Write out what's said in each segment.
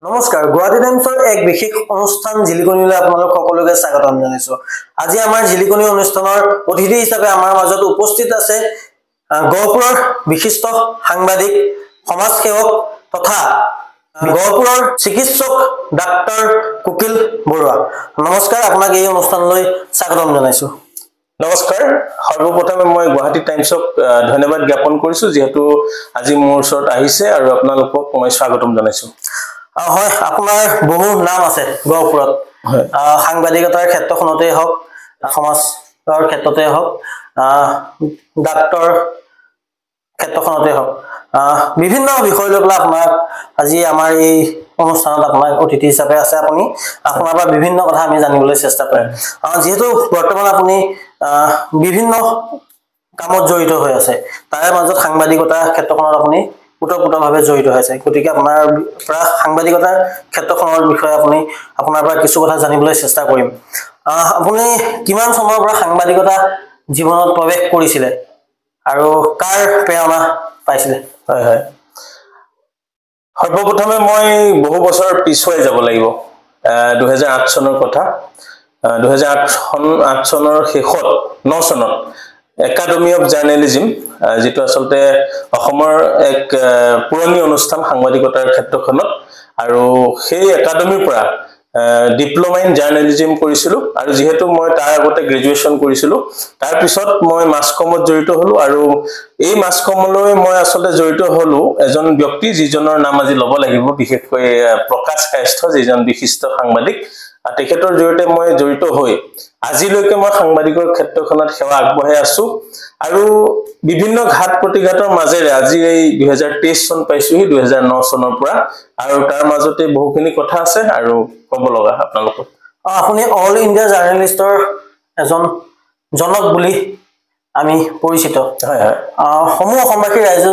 নমস্কাৰ গুৱাহাটী টাইমছৰ এক বিশেষ অনুষ্ঠান জিলিকনিলৈ আপোনালোক সকলোকে স্বাগতম জনাইছো। আজি আমাৰ জিলিকনি অনুষ্ঠানৰ অতিথি হিচাপে আমাৰ মাজত উপস্থিত আছে গহপুৰৰ বিশিষ্ট সাংবাদিক সমাজসেৱক তথা গহপুৰৰ চিকিৎসক ডাক্তৰ কুকিল বৰুৱা। নমস্কাৰ, আপোনাক এই অনুষ্ঠানলৈ স্বাগতম জনাইছো। নমস্কাৰ, সৰ্বপ্ৰথমে মই গুৱাহাটী টাইমছক ধন্যবাদ জ্ঞাপন কৰিছো যেহেতু আজি মোৰ ওচৰত আহিছে আৰু আপোনালোকক মই স্বাগতম জনাইছো। হয়, আপোনাৰ বহু নাম আছে গহপুৰত। সাংবাদিকতাৰ ক্ষেত্ৰখনতেই হওক, সমাজৰ ক্ষেত্ৰতেই হওক, ডাক্তৰ ক্ষেত্ৰখনতেই হওক, বিভিন্ন বিষয় লৈ পেলাই আপোনাক আজি আমাৰ এই অনুষ্ঠানত আপোনাক অতিথি হিচাপে আছে। আপোনাৰ পৰা বিভিন্ন কথা আমি জানিবলৈ চেষ্টা কৰিম। যিহেতু বৰ্তমান আপুনি বিভিন্ন কামত জড়িত হৈ আছে, তাৰে মাজত সাংবাদিকতাৰ ক্ষেত্ৰখনত আপুনি ওতঃপ্ৰোতভাৱে জড়িত হৈছে, গতিকে আপোনাৰ পৰা সাংবাদিকতাৰ ক্ষেত্ৰখনৰ বিষয়ে আপোনাৰ পৰা কিছু কথা জানিবলৈ চেষ্টা কৰিম। আপুনি কিমান চনৰ পৰা সাংবাদিকতা জীৱনত প্ৰৱেশ কৰিছিলে আৰু কাৰ প্ৰেৰণা পাইছিলে? হয় হয়, সৰ্বপ্ৰথমে মই বহু বছৰ পিছুৱাই যাব লাগিব। 2008 চনৰ কথা। 2008 চনৰ শেষত 9 চনত একাডেমি অফ জাৰ্নেলিজম, যেটো আসলতে অসমৰ এক পুৰণি অনুষ্ঠান সাংবাদিকতাৰ ক্ষেত্ৰখনত, আৰু সেই একাডেমিৰ পৰা ডিপ্লোমা ইন জাৰ্নেলিজম কৰিছিলো আৰু যেহেতু মই তাৰ আগতে গ্ৰেজুৱেচন কৰিছিলো, তাৰ পিছত মই মাস কমত জড়িত হলো আৰু এই মাস কমলৈ মই আসলতে জড়িত হলো এজন ব্যক্তি যিজনৰ নাম আজি ল'ব লাগিব, বিশেষকৈ প্ৰকাশ কায়স্থ, যিজন বিশিষ্ট সাংবাদিক। তেখেতৰ জৰিয়তে মই জড়িত হৈ আজিলৈকে মই সাংবাদিকৰ ক্ষেত্ৰখনত সেৱা আগবঢ়াই আছো আৰু বিভিন্ন ঘাট প্ৰতিঘাতৰ মাজেৰে আজি এই 2023 চন পাইছোহি 2009 চনৰ পৰা, আৰু তাৰ মাজতে বহুখিনি কথা আছে আৰু ক'ব লগা আপোনালোকক। আপুনি অল ইণ্ডিয়া জাৰ্নেলিষ্টৰ এজন জনক বুলি আমি পৰিচিত। হয় হয়, সমূহ অসমবাসী ৰাইজ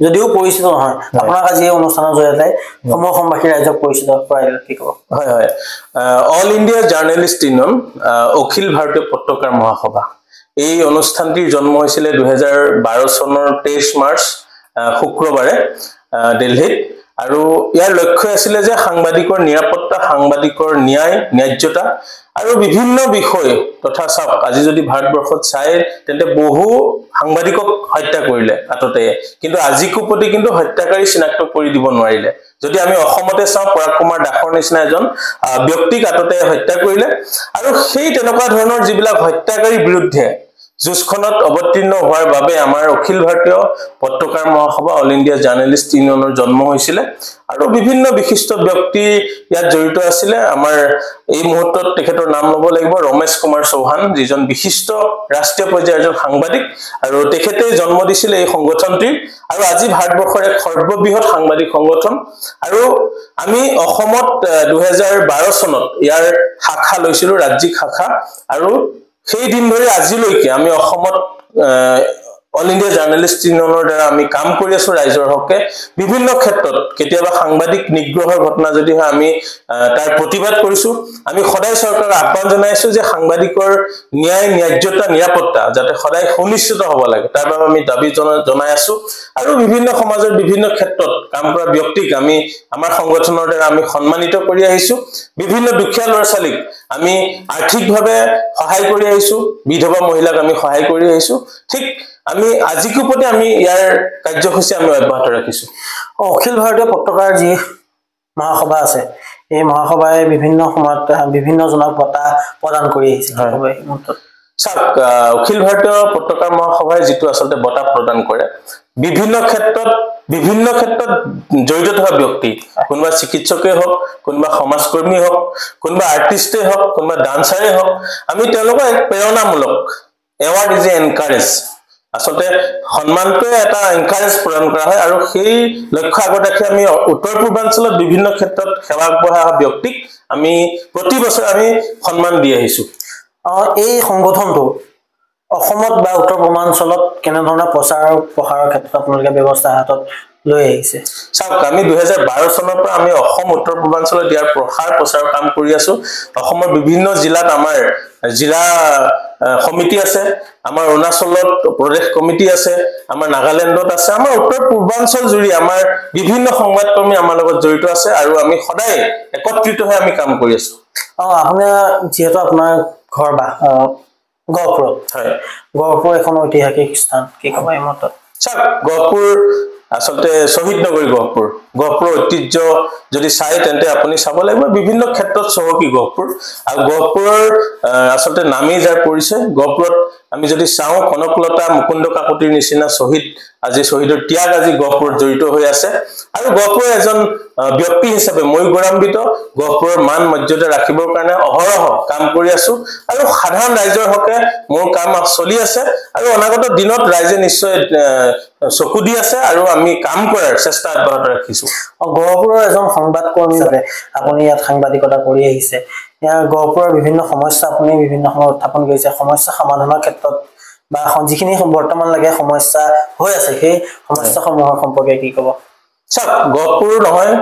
যদিও পৰিচিত নহয়, আপোনাক আজি এই অনুষ্ঠানৰ জৰিয়তে সমূহ অসমবাসী ৰাইজক পৰিচিত কৰাই দিলে, কি ক'ব? হয় হয়, all India journalist union, Akhil ভাৰতীয় পত্ৰকাৰ মহাসভা, এই অনুষ্ঠানটিৰ জন্ম হৈছিলে 2012 চনৰ 23 মাৰ্চ শুক্ৰবাৰে দিল্লীত, আৰু ইয়াৰ লক্ষ্য আছিলে যে সাংবাদিকৰ নিৰাপত্তা, সাংবাদিকৰ ন্যায়, ন্যায্যতা আৰু বিভিন্ন বিষয় তথা চাওক, আজি যদি ভাৰতবৰ্ষত চাই তেন্তে বহু সাংবাদিকক হত্যা কৰিলে আততে, কিন্তু আজিকো প্ৰতি কিন্তু হত্যাকাৰী চিনাক্ত কৰি দিব নোৱাৰিলে। যদি আমি অসমতে চাওঁ, পৰাগ কুমাৰ দাসৰ নিচিনা এজন ব্যক্তিক আততে হত্যা কৰিলে, আৰু সেই তেনেকুৱা ধৰণৰ যিবিলাক হত্যাকাৰীৰ বিৰুদ্ধে যুঁজখনত অৱতীৰ্ণ হোৱাৰ বাবে আমাৰ অখিল ভাৰতীয় পত্ৰকাৰ মহাসভা, অল ইণ্ডিয়া জাৰ্নেলিষ্ট ইউনিয়নৰ জন্ম হৈছিলে আৰু বিভিন্ন বিশিষ্ট ব্যক্তি ইয়াত জড়িত আছিলে। আমাৰ এই মুহূৰ্তত তেখেতৰ নাম ল'ব লাগিব ৰমেশ কুমাৰ চৌহান, যিজন বিশিষ্ট ৰাষ্ট্ৰীয় পৰ্যায়ৰ এজন সাংবাদিক, আৰু তেখেতে জন্ম দিছিলে এই সংগঠনটিৰ, আৰু আজি ভাৰতবৰ্ষৰ এক সৰ্ববৃহৎ সাংবাদিক সংগঠন। আৰু আমি অসমত 2012 চনত ইয়াৰ শাখা লৈছিলো, ৰাজ্যিক শাখা, আৰু সেই দিন ধৰি আজিলৈকে আমি অসমত অল ইণ্ডিয়া জাৰ্নেলিষ্ট ইউনিয়নৰ দ্বাৰা আমি কাম কৰি আছো ৰাইজৰ হকে। বিভিন্ন ক্ষেত্ৰত কেতিয়াবা সাংবাদিক নিগ্ৰহৰ ঘটনা যদি হয় আমি তাৰ প্ৰতিবাদ কৰিছো। আমি সদায় চৰকাৰক আহ্বান জনাইছো যে সাংবাদিকৰ ন্যায়, ন্যায্যতা, নিৰাপত্তা যাতে সদায় সুনিশ্চিত হ'ব লাগে, তাৰ বাবে আমি দাবী জনাই আছো। আৰু বিভিন্ন সমাজৰ বিভিন্ন ক্ষেত্ৰত কাম কৰা ব্যক্তিক আমি আমাৰ সংগঠনৰ দ্বাৰা আমি সন্মানিত কৰি আহিছো। বিভিন্ন দুখীয়া ল'ৰা ছোৱালীক আমি আৰ্থিকভাৱে সহায় কৰি আহিছো, বিধৱা মহিলাক আমি সহায় কৰি আহিছো। ঠিক আমি আজিকো প্ৰতি আমি ইয়াৰ কাৰ্যসূচী আমি অব্যাহত ৰাখিছো। অখিল ভাৰতীয় পত্ৰকাৰ যি মহাসভা আছে, এই মহাসভাই বিভিন্ন সময়ত বিভিন্ন জনক বঁটা প্ৰদান কৰি আহিছে। চাওক, অখিল ভাৰতীয় পত্ৰকাৰ মহাসভাই যিটো আচলতে বঁটা প্ৰদান কৰে, বিভিন্ন ক্ষেত্ৰত জড়িত থকা ব্যক্তি, কোনোবা চিকিৎসকেই হওক, কোনোবা সমাজকৰ্মী হওক, কোনোবা আৰ্টিষ্টেই হওক, কোনোবা ডান্সাৰেই হওক, আমি তেওঁলোকক এক প্ৰেৰণামূলক এৱাৰ্ড ইজ এ এনকাৰেজ, আচলতে সন্মানটোৱে এটা এনকাৰেজ প্ৰদান কৰা হয়, আৰু সেই লক্ষ্য আগত ৰাখি আমি উত্তৰ পূৰ্বাঞ্চলত বিভিন্ন ক্ষেত্ৰত সেৱা আগবঢ়োৱা ব্যক্তিক আমি প্ৰতি বছৰ আমি সন্মান দি আহিছো। এই সংগঠনটো অসমত বা উত্তৰ পূৰ্বাঞ্চলত কেনেধৰণৰ প্ৰচাৰ প্ৰসাৰৰ ক্ষেত্ৰত আপোনালোকে ব্যৱস্থা হাতত লৈ আহিছে? চাওক, আমি 2012 চনৰ পৰা আমি অসম উত্তৰ পূৰ্বাঞ্চলত ইয়াৰ প্ৰসাৰৰ কাম কৰি আছো। অসমৰ বিভিন্ন জিলাত আমাৰ জিলা সমিতি আছে, আমাৰ অৰুণাচলত প্ৰদেশ কমিটি আছে, আমাৰ নাগালেণ্ডত আছে, আমাৰ উত্তৰ পূৰ্বাঞ্চল জুৰি আমাৰ বিভিন্ন সংবাদকৰ্মী আমাৰ লগত জড়িত আছে আৰু আমি সদায় একত্ৰিত হৈ আমি কাম কৰি আছো। আপোনাৰ যিহেতু আপোনাৰ ঘৰ বা গহপুৰত, হয়, গহপুৰ এখন ঐতিহাসিক স্থান, কি ক'ব এই মতত? গহপুৰ আচলতে শ্বহীদ নগৰী গহপুৰ, গহপুৰৰ ঐতিহ্য যদি চাই তেন্তে আপুনি চাব লাগিব বিভিন্ন ক্ষেত্ৰত চহকী গহপুৰ। আৰু গহপুৰৰ আচলতে নামেই যাৰ পৰিচয়, গহপুৰত আমি যদি চাওঁ কনকলতা মুকুন্দ কাকতিৰ নিচিনা শ্বহীদ, আজি শ্বহীদৰ ত্যাগ আজি গহপুৰত জড়িত হৈ আছে। আৰু গহপুৰৰ এজন ব্যক্তি হিচাপে মই গৌৰৱান্বিত, গহপুৰৰ মান মৰ্যাদা ৰাখিবৰ কাৰণে অহৰহ কাম কৰি আছো আৰু সাধাৰণ ৰাইজৰ হকে মোৰ কাম চলি আছে আৰু অনাগত দিনত ৰাইজে নিশ্চয় চকু দি আছে আৰু আমি কাম কৰাৰ চেষ্টা অব্যাহত ৰাখিছো। গহপুৰৰ এজন সংবাদকৰ্মী হিচাপে আপুনি ইয়াত সাংবাদিকতা কৰি আহিছে, গহপুৰৰ বিভিন্ন সমস্যা আপুনি বিভিন্ন সময়ত উত্থাপন কৰিছে, সমস্যা সমাধানৰ ক্ষেত্ৰত বা যিখিনি বৰ্তমান লাগে সমস্যা হৈ আছে সেই সমস্যাসমূহৰ সম্পৰ্কে কি ক'ব? গহপুৰ নহয়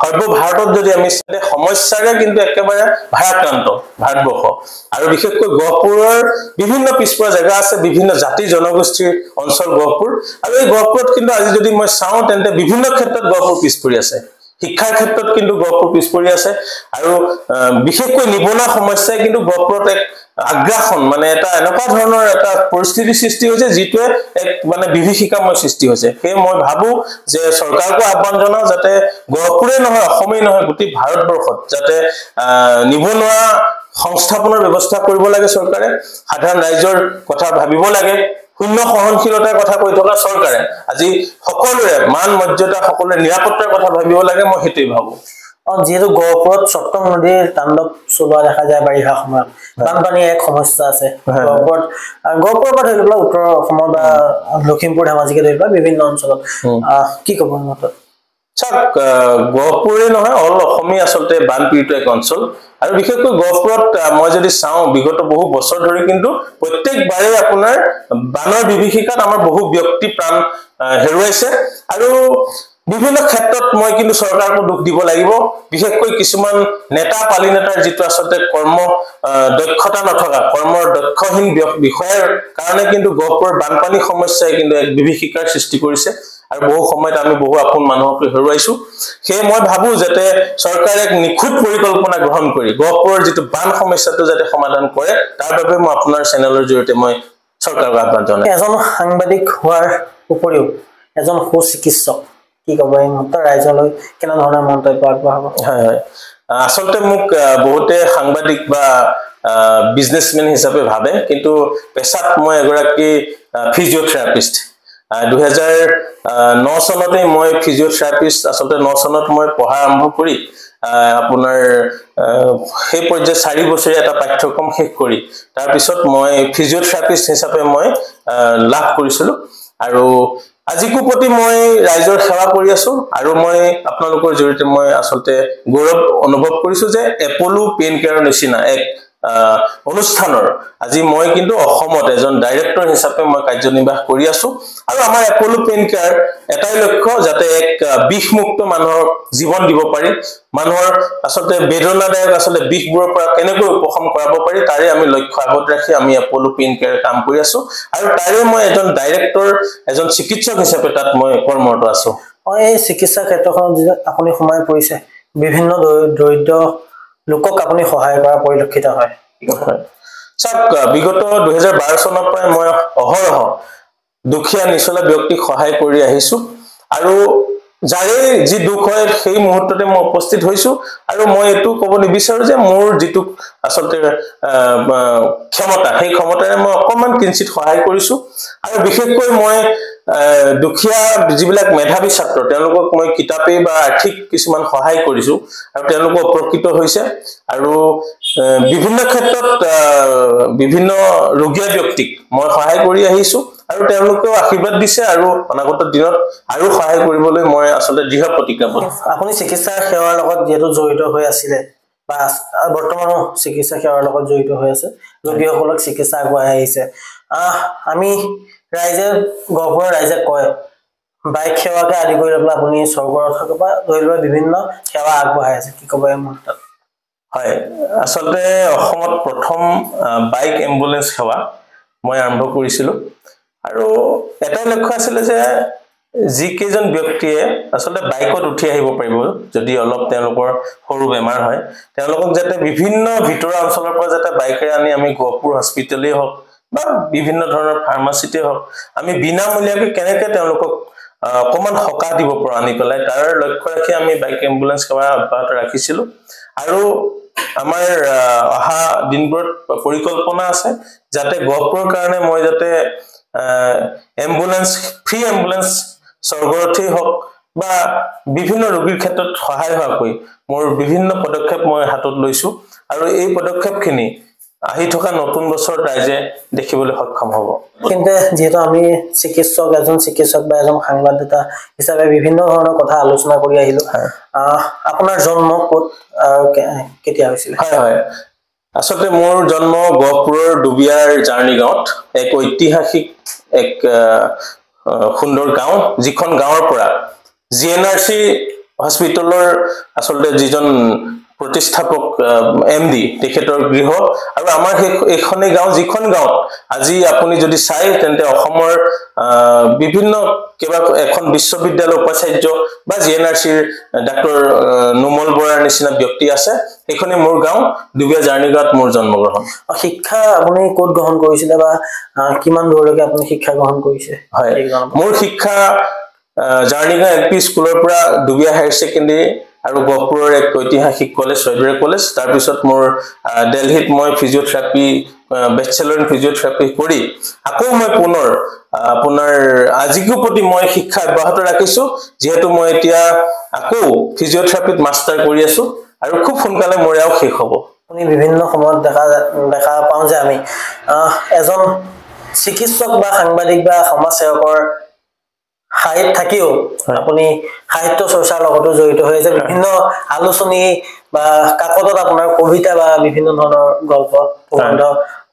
সৰ্বভাৰতত যদি আমি চাই সমস্যাৰে কিন্তু একেবাৰে ভাৰাক্ৰান্ত ভাৰতবৰ্ষ আৰু বিশেষকৈ গহপুৰৰ বিভিন্ন পিছপৰা জেগা আছে, বিভিন্ন জাতি জনগোষ্ঠীৰ অঞ্চল গহপুৰ। আৰু এই গহপুৰত কিন্তু আজি যদি মই চাওঁ তেন্তে বিভিন্ন ক্ষেত্ৰত গহপুৰ পিছ পৰি আছে, শিক্ষাৰ ক্ষেত্ৰত কিন্তু গহপুৰ পিছ পৰি আছে আৰু বিশেষকৈ নিবনুৱা সমস্যাই কিন্তু গহপুৰত এক আগ্ৰাসন মানে এটা এনেকুৱা ধৰণৰ এটা পৰিস্থিতিৰ সৃষ্টি হৈছে যিটোৱে এক মানে বিভীষিকাময় সৃষ্টি হৈছে। সেয়ে মই ভাবো যে চৰকাৰকো আহ্বান জনাও যাতে গহপুৰে নহয় অসমেই নহয় গোটেই ভাৰতবৰ্ষত যাতে নিবনুৱা সংস্থাপনৰ ব্যৱস্থা কৰিব লাগে চৰকাৰে, সাধাৰণ ৰাইজৰ কথা ভাবিব লাগে, শূন্য সহনশীলতাৰ কথা কৈ থকা চৰকাৰে আজি সকলোৰে মান মৰ্যাদা সকলোৰে নিৰাপত্তাৰ কথা ভাবিব লাগে, মই সেইটোৱেই ভাবো। যিহেতু গহপুৰত সপ্তম নদীৰ তাণ্ডৱ চলোৱা দেখা যায় বাৰিষা সময়ত, বানপানীৰ এক সমস্যা আছে গহপুৰৰ পৰা ধৰি পেলাই উত্তৰ অসমৰ বা লখিমপুৰ ধেমাজিকে ধৰি পেলাই বিভিন্ন অঞ্চলত, কি ক'ব মতত? গহপুৰে নহয় অল অসমী আচলতে বানপীড়িত এক অঞ্চল আৰু বিশেষকৈ গহপুৰত মই যদি চাওঁ বিগত বহু বছৰ ধৰি কিন্তু প্ৰত্যেকবাৰে আপোনাৰ বানৰ বিভীষিকাত আমাৰ বহু ব্যক্তি প্ৰাণ হেৰুৱাইছে আৰু বিভিন্ন ক্ষেত্ৰত মই কিন্তু চৰকাৰকো দুখ দিব লাগিব, বিশেষকৈ কিছুমান নেতা পালি নেতাৰ যিটো আচলতে কৰ্ম দক্ষতা নথকা কৰ্মৰ দক্ষহীন বিষয়ৰ কাৰণে কিন্তু গহপুৰৰ বানপানী সমস্যাই কিন্তু এক বিভীষিকাৰ সৃষ্টি কৰিছে আৰু বহু সময়ত আমি বহু আপোন মানুহক হেৰুৱাইছো। সেয়ে মই ভাবো যাতে চৰকাৰে এক নিখুঁত পৰিকল্পনা গ্ৰহণ কৰি গহপুৰৰ যিটো বান সমস্যাটো যাতে সমাধান কৰে, তাৰ বাবে মই আপোনাৰ চেনেলৰ জৰিয়তে মই চৰকাৰক আহ্বান জনাই। এজন সাংবাদিক হোৱাৰ উপৰিও এজন সুচিকিৎসক, কি ক'ব এই মুহূৰ্তত ৰাইজলৈ কেনেধৰণৰ মন্তব্য আগবঢ়াব? হয়, আচলতে মোক বহুতে সাংবাদিক বা বিজনেছমেন হিচাপে ভাবে, কিন্তু পেছাত মই এগৰাকী ফিজিঅথেৰাপিষ্ট। 2009 চনতে মই ফিজিঅথেৰাপিষ্ট, আচলতে 9 চনত মই পঢ়া আৰম্ভ কৰি আপোনাৰ সেই পৰ্যায়ত 4 বছৰীয়া এটা পাঠ্যক্ৰম শেষ কৰি তাৰ পিছত মই ফিজিঅথেৰাপিষ্ট হিচাপে মই লাভ কৰিছিলো আৰু আজিকো প্ৰতি মই ৰাইজৰ সেৱা কৰি আছো আৰু মই আপোনালোকৰ জৰিয়তে মই আচলতে গৌৰৱ অনুভৱ কৰিছো যে এপলো পেইন কেয়াৰৰ নিচিনা এক অনুষ্ঠানৰ আজি মই কিন্তু অসমত এজন ডাইৰেক্টৰ হিচাপে মই কাৰ্যনিৰ্বাহ কৰি আছো আৰু আমাৰ এপলো পেইন কেয়াৰ এটাই লক্ষ্য যাতে এক বিষমুক্ত মানুহৰ জীৱন দিব পাৰি, মানুহৰ আচলতে বেদনাদায়ক আচলতে বিষবোৰৰ পৰা কেনেকৈ উপশম কৰাব পাৰি তাৰে আমি লক্ষ্য আগত ৰাখি আমি এপলো পেইন কেয়াৰ কাম কৰি আছো আৰু তাৰে মই এজন ডাইৰেক্টৰ এজন চিকিৎসক হিচাপে তাত মই কৰ্মৰত আছো। এই চিকিৎসা ক্ষেত্ৰখনত আপুনি সোমাই পৰিছে, বিভিন্ন দৰিদ্ৰ লোকক আপুনি সহায় কৰা পৰিলক্ষিত হয়। বিগত 2012 চনৰ পৰাই মই অহৰহ দুখীয়া নিচলা ব্যক্তিক সহায় কৰি আহিছো আৰু যাৰে যি দুখ হয় সেই মুহূৰ্ততে মই উপস্থিত হৈছো আৰু মই এইটো ক'ব নিবিচাৰো যে মোৰ যিটো আচলতে ক্ষমতা সেই ক্ষমতাৰে মই অকমান কিঞ্চিত সহায় কৰিছো আৰু বিশেষকৈ মই দুখীয়া যিবিলাক মেধাৱী ছাত্ৰ তেওঁলোকক মই কিতাপে বা আৰ্থিক কিছুমান সহায় কৰিছো আৰু তেওঁলোক উপকৃত হৈছে আৰু বিভিন্ন ক্ষেত্ৰত বিভিন্ন ৰোগীয়া ব্যক্তিক মই সহায় কৰি আহিছো আৰু তেওঁলোকেও আশীৰ্বাদ দিছে আৰু অনাগত দিনত আৰু সহায় কৰিবলৈ মই আচলতে দৃঢ় প্ৰতিজ্ঞাবদ্ধ। আপুনি চিকিৎসা সেৱাৰ লগত যেহেতু জড়িত হৈ আছিলে বা বৰ্তমানো চিকিৎসা সেৱাৰ লগত জড়িত হৈ আছে, ৰোগীসকলক চিকিৎসা আগবঢ়াই আহিছে, আমি ৰাইজে গহপুৰৰ ৰাইজে কয় বাইক সেৱাকে আদি কৰি পেলাই আপুনি স্বৰ্গৰথ বা ধৰি লোৱা বিভিন্ন সেৱা আগবঢ়াই আছে, কি ক'ব এই মুহূৰ্তত? হয় আসলে অসমত প্ৰথম বাইক এম্বুলেন্স সেৱা মই আৰম্ভ কৰিছিলো আৰু এটাই লক্ষ্য আছিল যে যি কেজন ব্যক্তিয়ে আসলে বাইকত উঠি আহিব পাৰিব যদি অলপ তেওঁলোকৰ সৰু বেমাৰ হয় তেওঁলোকক যাতে বিভিন্ন ভিতৰুৱা অঞ্চলৰ পৰা যাতে বাইকেৰে আনি আমি গহপুৰ হস্পিটেলে হওক বা বিভিন্ন ধৰণৰ ফাৰ্মাচিতে হওক আমি বিনামূলীয়াকৈ কেনেকৈ তেওঁলোকক অকমান সকাহ দিব পৰা আনি পেলাই তাৰ লক্ষ্য ৰাখি আমি বাইক এম্বুলেন্স সেৱা অব্যাহত ৰাখিছিলো আৰু আমাৰ অহা দিনবোৰত পৰিকল্পনা আছে যাতে গহপুৰৰ কাৰণে মই যাতে এম্বুলেন্স ফ্ৰী এম্বুলেন্স স্বৰ্গৰথী হওক বা বিভিন্ন ৰোগীৰ ক্ষেত্ৰত সহায় হোৱাকৈ মোৰ বিভিন্ন পদক্ষেপ মই হাতত লৈছো আৰু এই পদক্ষেপখিনি আহি থকা নতুন বছৰ ৰাইজে দেখিবলৈ সক্ষম হ'ব কিন্তু যেহেতু আমি এজন চিকিৎসক বা এজন সাংবাদিক হিচাপে বিভিন্ন ধৰণৰ কথা আলোচনা কৰি আহিলো আপোনাৰ জন্ম ক'ত কেতিয়া হৈছিল হয় হয় আসলে মোৰ জন্ম গহপুৰৰ দুবিয়াৰ জাৰ্নি গাঁৱত এক ঐতিহাসিক এক সুন্দৰ গাঁও যিখন গাঁৱৰ পৰা জিএনআৰসি হস্পিটেলৰ আসলে যিজন প্ৰতিষ্ঠাপক এমডি তেখেতৰ গৃহ আৰু আমাৰ এইখনে গাঁও যিখন গাঁৱত আজি আপুনি যদি চাই তেন্তে অসমৰ বিভিন্ন কেবা এখন বিশ্ববিদ্যালয় উপাচাৰ্য বা জিএনআৰসিৰ ডাক্তৰ নুমল বৰাৰ নিচিনা ব্যক্তি আছে এইখনে মোৰ গাঁও দুবিয়া জাৰ্নি গাঁৱত মোৰ জন্মগ্ৰহণ শিক্ষা আপুনি ক'ত গ্ৰহণ কৰিছিলে বা কিমান দূৰলৈকে আপুনি শিক্ষা গ্ৰহণ কৰিছে হয় মোৰ শিক্ষা জাৰ্নিগা এলপি স্কুলৰ পৰা দুবিয়া হায়াৰ সেকেন্ডাৰী আৰু গহপুৰৰ এক ঐতিহাসিক কলেজ ছয়দুৱাৰ কলেজ তাৰ পিছত মোৰ দিল্লীত মই ফিজিঅথেৰাপি বেচেলৰ ইন ফিজিঅথেৰাপি কৰি আকৌ মই পুনৰ আপোনাৰ আজিকো প্ৰতি মই শিক্ষা অব্যাহত ৰাখিছো যেহেতু মই এতিয়া আকৌ ফিজিঅথেৰাপিত মাষ্টাৰ কৰি আছো আৰু খুব সোনকালে মোৰ ইয়াও শেষ হ'ব আপুনি বিভিন্ন সময়ত দেখা পাওঁ যে আমি এজন চিকিৎসক বা সাংবাদিক বা সমাজসেৱকৰ হাইত থাকিও আপুনি সাহিত্য চৰ্চাৰ লগতো জড়িত হৈ আছে বিভিন্ন আলোচনী বা কাকতত আপোনাৰ কবিতা বা বিভিন্ন ধৰণৰ গল্প প্ৰবন্ধ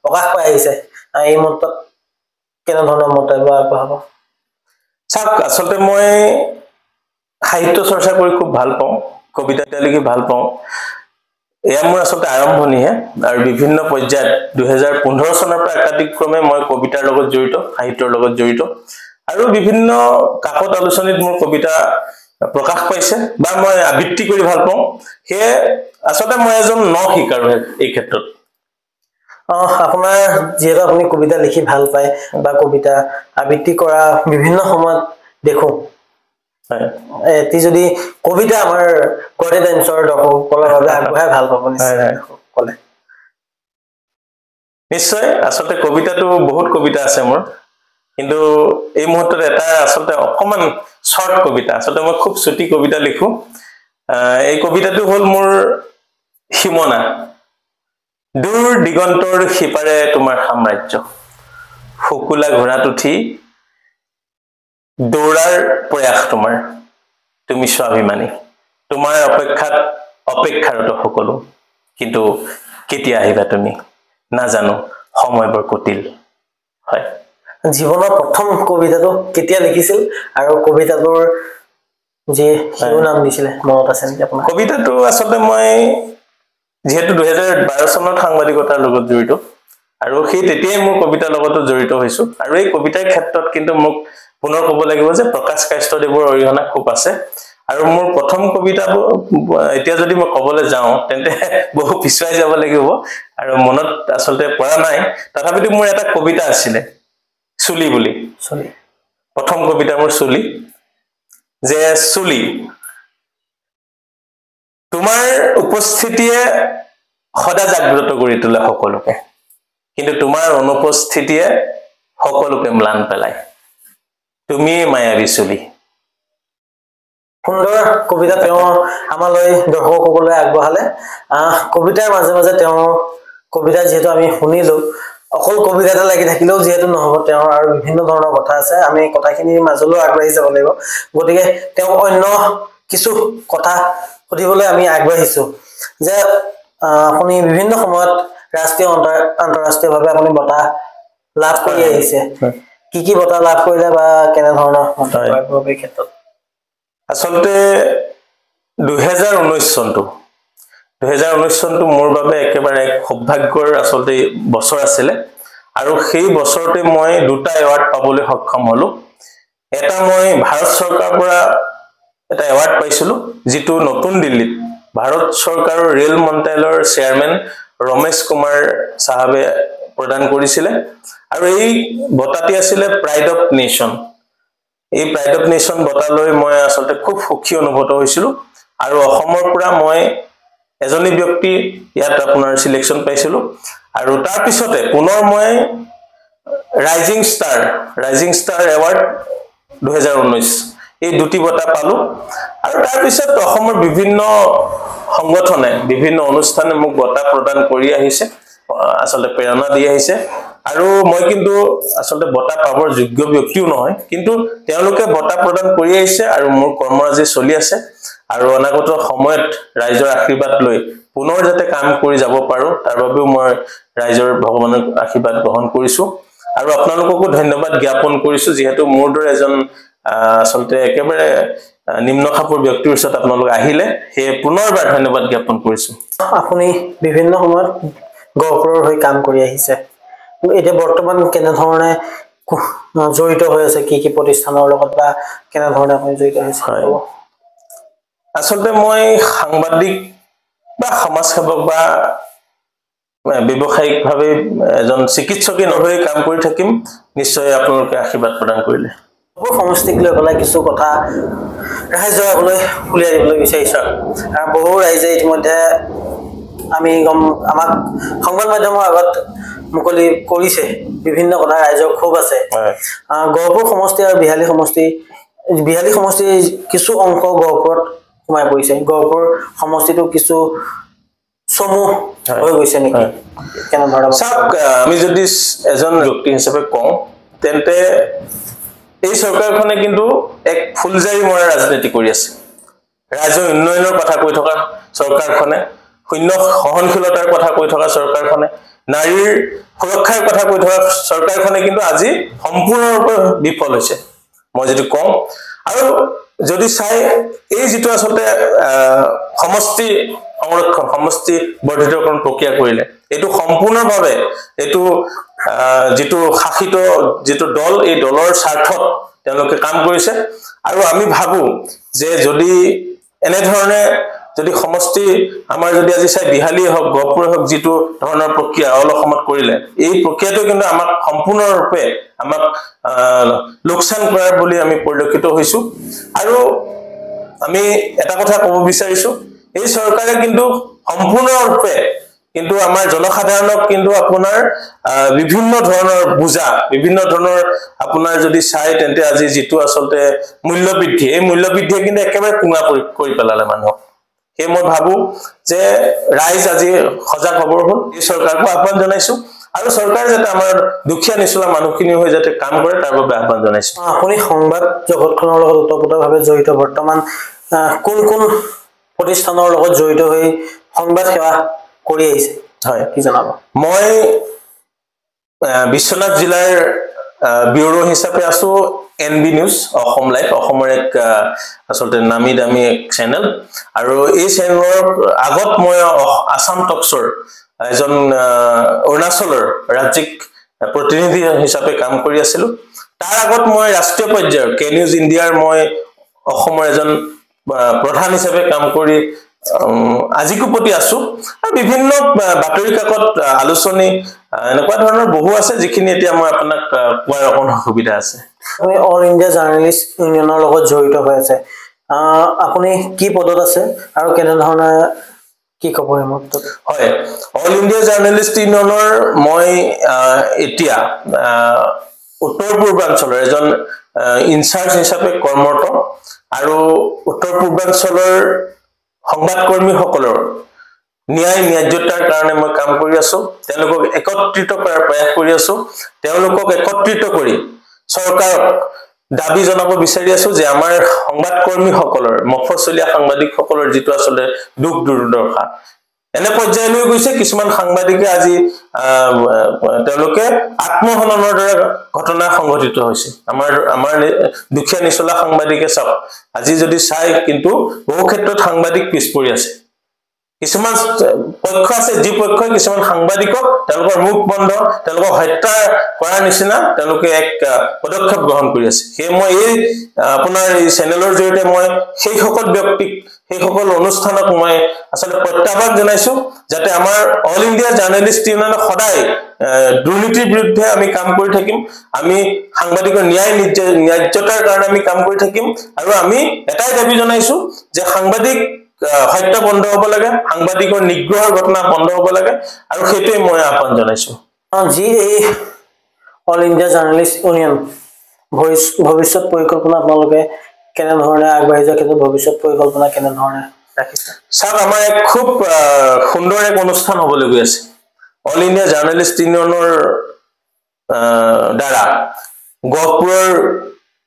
প্ৰকাশ পাই আহিছে এই মতত কেনে ধৰণৰ মন্তব্য আগবঢ়াব চাওক আসলে মই সাহিত্য চৰ্চা কৰি খুব ভাল পাওঁ কবিতা লিখি ভাল পাওঁ এয়া মোৰ আসলে আৰম্ভণিহে আৰু বিভিন্ন পৰ্যায়ত 2015 চনৰ পৰা একাধিক্ৰমে মই কবিতাৰ লগত জড়িত সাহিত্যৰ লগত জড়িত আৰু বিভিন্ন কাকত আলোচনীত মোৰ কবিতা প্ৰকাশ পাইছে বা মই আবৃত্তি কৰি ভাল পাওঁ হে আসলে মই এজন নশিকাৰ এই ক্ষেত্ৰত আপোনাৰ যেটা আপুনি কবিতা লিখি ভাল পায় বা কবিতা আবৃত্তি কৰা বিভিন্ন সময়ত দেখো এটি যদি কবিতা আমাৰ কোৱাৰে ডান্সৰ দৰ্শকসকলৰ বাবে আগবঢ়াই ভাল পাব নিশ্চয় কলে নিশ্চয় আসলে কবিতাটো বহুত কবিতা আছে মোৰ কিন্তু এই মুহূৰ্তত এটা আসলে অকমান শৰ্ট কবিতা আসলে মই খুব ছুটি কবিতা লিখো এই কবিতাটো হল মোৰ হিমনা দূৰ দিগন্তৰ সিপাৰে তোমাৰ সাম্ৰাজ্য ফুকুলা ঘোঁৰাত উঠি দৌৰাৰ প্ৰয়াস তোমাৰ তুমি স্বাভিমানী তোমাৰ অপেক্ষাত অপেক্ষাৰত সকলো কিন্তু কেতিয়া আহিবা তুমি নাজানো সময় বৰ কটিল হয় জীৱনৰ প্ৰথম কবিতাটো কেতিয়া লিখিছিল আৰু কবিতাটোৰ যে শিৰোনাম দিছিলে মনত আছে নেকি আপোনাৰ কবিতাটো আসলে মই যেহেতু 2012 চনত সাংবাদিকতাৰ লগত জড়িত আৰু সেই তেতিয়াই মোৰ কবিতাৰ লগতো জড়িত হৈছো আৰু এই কবিতাৰ ক্ষেত্ৰত কিন্তু মোক পুনৰ ক'ব লাগিব যে প্ৰকাশ কাষ্টদেৱৰ অৰিহণা খুব আছে আৰু মোৰ প্ৰথম কবিতা এতিয়া যদি মই ক'বলৈ যাওঁ তেন্তে বহু পিছুৱাই যাব লাগিব আৰু মনত আসলে পৰা নাই তথাপিতো মোৰ এটা কবিতা আছিলে চুলি বুলি চলি প্ৰথম কবিতা মোৰ চুলি যে চুলি তোমাৰ উপস্থিতিয়ে সদা জাগ্ৰত কৰি তোলে সকলোকে কিন্তু তোমাৰ অনুপস্থিতিয়ে সকলোকে ম্লান পেলায় তুমি মায়াবী চুলি সুন্দৰ কবিতা তেওঁ আমালৈ দৰ্শকসকললৈ আগবঢ়ালে কবিতাৰ মাজে মাজে তেওঁ কবিতা যেহেতু আমি শুনিলো অকল কবিতা এটা লাগি থাকিলেও যেহেতু নহব তেওঁ আৰু বিভিন্ন ধৰণৰ কথা আছে আমি কথাখিনিৰ মাজলৈ আগবাঢ়ি যাব লাগিব গতিকে তেওঁ অন্য কিছু কথা সুধিবলৈ আমি আগবাঢ়িছো যে আপুনি বিভিন্ন সময়ত ৰাষ্ট্ৰীয় আন্তঃৰাষ্ট্ৰীয়ভাৱে আপুনি বঁটা লাভ কৰি আহিছে কি বঁটা লাভ কৰিলে বা কেনে ধৰণৰ মন্তব্য আগবঢ়াব ক্ষেত্ৰত আসলতে 2019 চনটো 2019 চনটো মোৰ বাবে একেবাৰে সৌভাগ্যৰ আসলতে বছৰ আছিল আৰু সেই বছৰতে মই দুটা এৱাৰ্ড পাবলৈ সক্ষম হলো এটা মই ভাৰত চৰকাৰৰ পৰা এটা এৱাৰ্ড পাইছিলো যেটো নতুন দিল্লীত ভাৰত চৰকাৰৰ ৰেল মন্ত্ৰালয়ৰ চেয়াৰম্যান ৰমেশ কুমাৰ সাহাবে প্ৰদান কৰিছিলে আৰু এই বঁটাটি আছিল প্ৰাইড অফ নেশ্যন এই প্ৰাইড অফ নেশ্যন বঁটা লৈ মই আসলতে খুব সুখী অনুভৱ হৈছিলো আৰু অসমৰ পৰা মই এজনী ব্যক্তি ইয়াত আপোনাৰ সিলেকশন পাইছিলো আৰু তাৰ পিছতে পুনৰ মই ৰাইজিং ষ্টাৰ এৱাৰ্ড 2019 এই দুটি বঁটা পালো আৰু তাৰ পিছত অসমৰ বিভিন্ন সংগঠনে বিভিন্ন অনুষ্ঠানে মোক বঁটা প্ৰদান কৰি আহিছে আসলতে প্ৰেৰণা দি আহিছে আৰু মই কিন্তু আসলতে বঁটা পাবৰ যোগ্য ব্যক্তিও নহয় কিন্তু তেওঁলোকে বঁটা প্ৰদান কৰি আহিছে আৰু মোৰ কৰ্মৰাজি চলি আছে আৰু অনাগত সময়ত ৰাইজৰ আশীৰ্বাদ লৈ পুনৰ যাতে কাম কৰি যাব পাৰো তাৰ বাবেও মই ৰাইজৰ ভগৱানৰ আশীৰ্বাদ গ্ৰহণ কৰিছো আৰু আপোনালোককো ধন্যবাদ জ্ঞাপন কৰিছো যেহেতু মোৰ দৰে এজন আসলতে একেবাৰে নিম্ন খাপৰ ব্যক্তিৰ ওচৰত আপোনালোক আহিলে হে পুনৰবাৰ ধন্যবাদ জ্ঞাপন কৰিছো আপুনি বিভিন্ন সময়ত গহপুৰৰ হৈ কাম কৰি আহিছে এতিয়া বৰ্তমান কেনে ধৰণে জড়িত হৈ আছে কি প্ৰতিষ্ঠানৰ লগত বা কেনে ধৰণে আপুনি জড়িত হৈছে আসলতে মই সাংবাদিক বা সমাজসেৱক বা ব্যৱসায়িকভাৱে এজন চিকিৎসকে নহৈ কাম কৰি থাকিম নিশ্চয় আপোনালোকে আশীৰ্বাদ প্ৰদান কৰিলে সমষ্টিক লৈ পেলাই কিছু কথা ৰাইজৰ আগলৈ উলিয়াই দিবলৈ বিচাৰিছো আৰু বহু ৰাইজে ইতিমধ্যে আমাক সংবাদ মাধ্যমৰ আগত মুকলি কৰিছে বিভিন্ন কথা ৰাইজৰ খুব আছে গহপুৰ সমষ্টি আৰু বিহালী সমষ্টি কিছু অংশ গহপুৰত সোমাই পৰিছে গহপুৰ সমষ্টিটো কিছু সমূহ হৈ গৈছে নেকি কেনে ধৰণৰ আমি যদি এজন ব্যক্তি হিচাপে কওঁ তেন্তে এই চৰকাৰখনে কিন্তু এক ফুলজাৰি মৰা ৰাজনীতি কৰি আছে ৰাজ্যৰ উন্নয়নৰ কথা কৈ থকা চৰকাৰখনে শূন্য সহনশীলতাৰ কথা কৈ থকা চৰকাৰখনে নাৰীৰ সুৰক্ষাৰ কথা কৈ থকা চৰকাৰখনে কিন্তু আজি সম্পূৰ্ণৰূপে বিফল হৈছে মই যদি কওঁ আৰু যদি চাই এই যেটো আসলে সমষ্টি সংৰক্ষণ সমষ্টি বৰ্ধিতকৰণ প্ৰক্ৰিয়া কৰিলে এটো সম্পূৰ্ণভাৱে এটো যেটো শাসিত যেটো দল এই দলৰ স্বাৰ্থত তেওঁলোকে কাম কৰিছে আৰু আমি ভাবো যে যদি এনে ধৰণে যদি সমষ্টি আমাৰ যদি আজি চাই বিহালী হক গহপুৰ হক যেটো ধৰণৰ প্ৰক্ৰিয়া অলসমত কৰিলে এই প্ৰক্ৰিয়াটো কিন্তু আমাক সম্পূৰ্ণৰূপে আমাক লোকসান কৰাৰ বুলি আমি পৰিলক্ষিত হৈছো আৰু আমি এটা কথা ক'ব বিচাৰিছো এই চৰকাৰে কিন্তু সম্পূৰ্ণৰূপে কিন্তু আমাৰ জনসাধাৰণক কিন্তু আপোনাৰ বিভিন্ন ধৰণৰ বুজা বিভিন্ন ধৰণৰ আপোনাৰ যদি চাই তেন্তে আজি যেটো আসলতে মূল্যবৃদ্ধি এই মূল্যবৃদ্ধিয়ে কিন্তু একেবাৰে কুঙা কৰি পেলালে মানুহক হে মই ভাবো যে ৰাইজ আজি সজাগ হবৰ হ'ল এই চৰকাৰক আহ্বান জনাইছো আৰু চৰকাৰ যাতে আমাৰ দুখীয়া নিচলা মানুহখিনি হৈ যাতে কাম কৰে তাৰ বাবে আহ্বান জনাইছো আপুনি সংবাদ জগতখনৰ লগত ওতপ্ৰোতভাৱে জড়িত বৰ্তমান কোন প্ৰতিষ্ঠানৰ লগত জড়িত হৈ সংবাদ সেৱা কৰি আহিছে হয় কি জনাব মই বিশ্বনাথ জিলাৰ ব্যুৰো হিচাপে আছো এনবি নিউজ অসম লাইভ অসমৰ এক আসলতে নামি দামি এক চেনেল আৰু এই চেনেলৰ আগত মই আসাম টকছৰ এজন অৰুণাচলৰ ৰাজ্যিক প্ৰতিনিধি হিচাপে কাম কৰি আছিল তাৰ আগত মই ৰাষ্ট্ৰীয় পৰ্যায়ৰ কে নিউজ ইণ্ডিয়াৰ মই অসমৰ এজন প্ৰধান হিচাপে কাম কৰি আজিকো প্ৰতি আছো আৰু বিভিন্ন বাতৰি কাকত আলোচনী এনেকুৱা ধৰণৰ বহু আছে যিখিনি এতিয়া মই আপোনাক কোৱাৰ অকণ সুবিধা আছে মই অল ইণ্ডিয়া জাৰ্নেলিষ্ট ইউনিয়নৰ লগত জড়িত হৈ আছে আপুনি কি পদত আছে আৰু কেনে ধৰণৰ কি ক'ব মত হয় অল ইণ্ডিয়া জাৰ্নেলিষ্ট ইউনিয়নৰ মই এতিয়া উত্তৰ পূৰ্বাঞ্চলৰ এজন ইনচাৰ্জ হিচাপে কৰ্মৰত আৰু উত্তৰ পূৰ্বাঞ্চলৰ সংবাদকৰ্মীসকলৰ ন্যায্যতাৰ কাৰণে মই কাম কৰি আছো তেওঁলোকক একত্ৰিত কৰাৰ প্ৰয়াস কৰি আছো তেওঁলোকক একত্ৰিত কৰি চৰকাৰক দাবী জনাব বিচাৰি আছো যে আমাৰ সংবাদকৰ্মীসকলৰ মফচলীয়া সাংবাদিকসকলৰ যেটো আসলে দুখ দুৰ্দশা এনে পৰ্যায়লৈ গৈছে কিছুমান সাংবাদিকে আজি তেওঁলোকে আত্মহননৰ দৰে ঘটনা সংঘটিত হৈছে আমাৰ দুখীয়া নিচলা সাংবাদিকে চাওক আজি যদি চাই কিন্তু বহু ক্ষেত্ৰত সাংবাদিক পিছ পৰি আছে কিছুমান পক্ষ আছে যি পক্ষই কিছুমান সাংবাদিকক তেওঁলোকৰ মুখ বন্ধ তেওঁলোকক হত্যা কৰাৰ নিচিনা তেওঁলোকে এক পদক্ষেপ গ্ৰহণ কৰি আছে সেই মই এই আপোনাৰ এই চেনেলৰ জৰিয়তে মই সেই সকল ব্যক্তিক সেই সকল অনুষ্ঠানক মই আসলে প্ৰত্যাহ্বান জনাইছো যাতে আমাৰ অল ইণ্ডিয়া জাৰ্নেলিষ্ট ইউনিয়নে সদায় দুৰ্নীতিৰ বিৰুদ্ধে আমি কাম কৰি থাকিম আমি সাংবাদিকৰ ন্যায়্যতাৰ কাৰণে আমি কাম কৰি থাকিম আৰু আমি এটাই দাবী জনাইছো যে সাংবাদিক হত্যা বন্ধ হ'ব লাগে সাংবাদিকৰ নিগ্ৰহৰ ঘটনা বন্ধ হ'ব লাগে আৰু সেইটোৱে মই আহ্বান জনাইছো যি এই অল ইণ্ডিয়া জাৰ্নেলিষ্ট ইউনিয়ন ভৱিষ্যত পৰিকল্পনা আপোনালোকে কেনে ধৰণে আগবাঢ়ি যোৱা কিন্তু ভৱিষ্যত পৰিকল্পনা কেনে ধৰণে ৰাখিছে স্যাৰ আমাৰ এক খুব সুন্দৰ এক অনুষ্ঠান হ'বলৈ গৈ আছে অল ইণ্ডিয়া জাৰ্নেলিষ্ট ইউনিয়নৰ দ্বাৰা গহপুৰৰ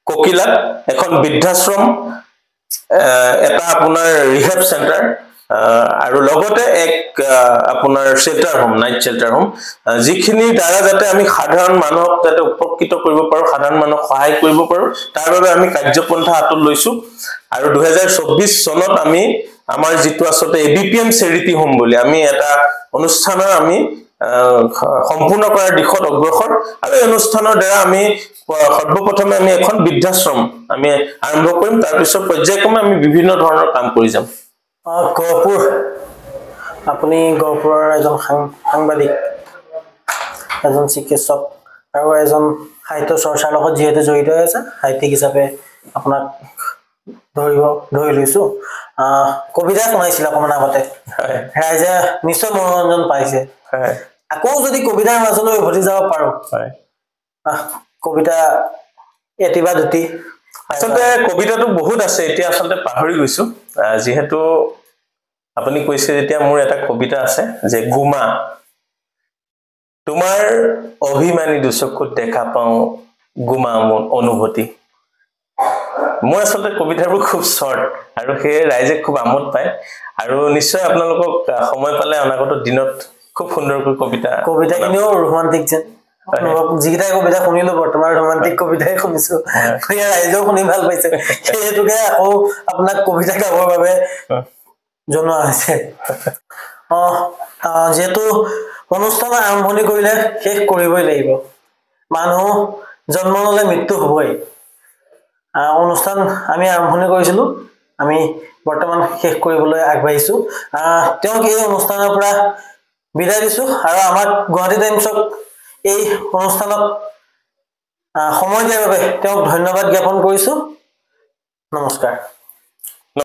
ককিলাত এখন বৃদ্ধাশ্ৰম এটা আপোনাৰ ৰিহেব সেন্টাৰ আৰু লগতে এক আপোনাৰ শেল্টাৰ হোম নাইট শেল্টাৰ হোম যিখিনি দ্বাৰা যাতে আমি সাধাৰণ মানুহক যাতে উপকৃত কৰিব পাৰো সাধাৰণ মানুহক সহায় কৰিব পাৰো তাৰ বাবে আমি কাৰ্যপন্থা হাতত লৈছো আৰু 2024 চনত আমি আমাৰ যিটো আসলে এবিপিএম চেৰিটি হোম বুলি আমি এটা অনুষ্ঠানৰ আমি সম্পূৰ্ণ কৰাৰ দিশত অগ্ৰসৰ আৰু এই অনুষ্ঠানৰ দ্বাৰা আমি সৰ্বপ্ৰথমে আমি এখন বৃদ্ধাশ্ৰম আমি আৰম্ভ কৰিম তাৰ পিছত পৰ্যায়ক্ৰমে আমি বিভিন্ন ধৰণৰ কাম কৰি যাম গহপুৰ আপুনি গহপুৰৰ এজন সাংবাদিক এজন চিকিৎসক আৰু এজন সাহিত্য চৰ্চাৰ লগত যিহেতু জড়িত আছে সাহিত্যিক হিচাপে আপোনাক ধৰি লৈছো কবিতা শুনাইছিল অকমান আগতে ৰাইজে নিশ্চয় মনোৰঞ্জন পাইছে আকৌ যদি কবিতাৰ মাজলৈ উভতি যাব পাৰো কবিতা এটিবা দুটি আসলে কবিতাটো বহুত আছে এতিয়া আসলে পাহৰি গৈছো যেহেতু আপুনি কৈছে যেতিয়া মোৰ এটা কবিতা আছে যে গুমা তোমাৰ অভিমানী দুচকুত দেখা পাওঁ গুমা অনুভূতি মই আসলে কবিতাবোৰ খুব শৰ্ট আৰু সেই ৰাইজে খুব আমোদ পায় আৰু নিশ্চয় আপোনালোকক সময় পালে অনাগত দিনত খুব সুন্দৰকৈ কবিতাখিনিও ৰোমান্টিক যেন যিকেইটা কবিতা শুনিলো বৰ্তমান ৰোমান্টিক কবিতাই শুনিছো ৰাইজেও শুনি ভাল পাইছে সেইটোকে আকৌ আপোনাক কবিতা গাবৰ বাবে জনোৱা হৈছে যেহেতু অনুষ্ঠান আৰম্ভণি কৰিলে শেষ কৰিবই লাগিব মানুহ জন্ম ল'লে মৃত্যু হ'বই অনুষ্ঠান আমি আৰম্ভণি কৰিছিলো আমি বৰ্তমান শেষ কৰিবলৈ আগবাঢ়িছো তেওঁক এই অনুষ্ঠানৰ পৰা বিদায় দিছো আৰু আমাক গুৱাহাটী টাইমছক এই অনুষ্ঠানত সময় দিয়াৰ বাবে তেওঁক ধন্যবাদ জ্ঞাপন কৰিছো নমস্কাৰ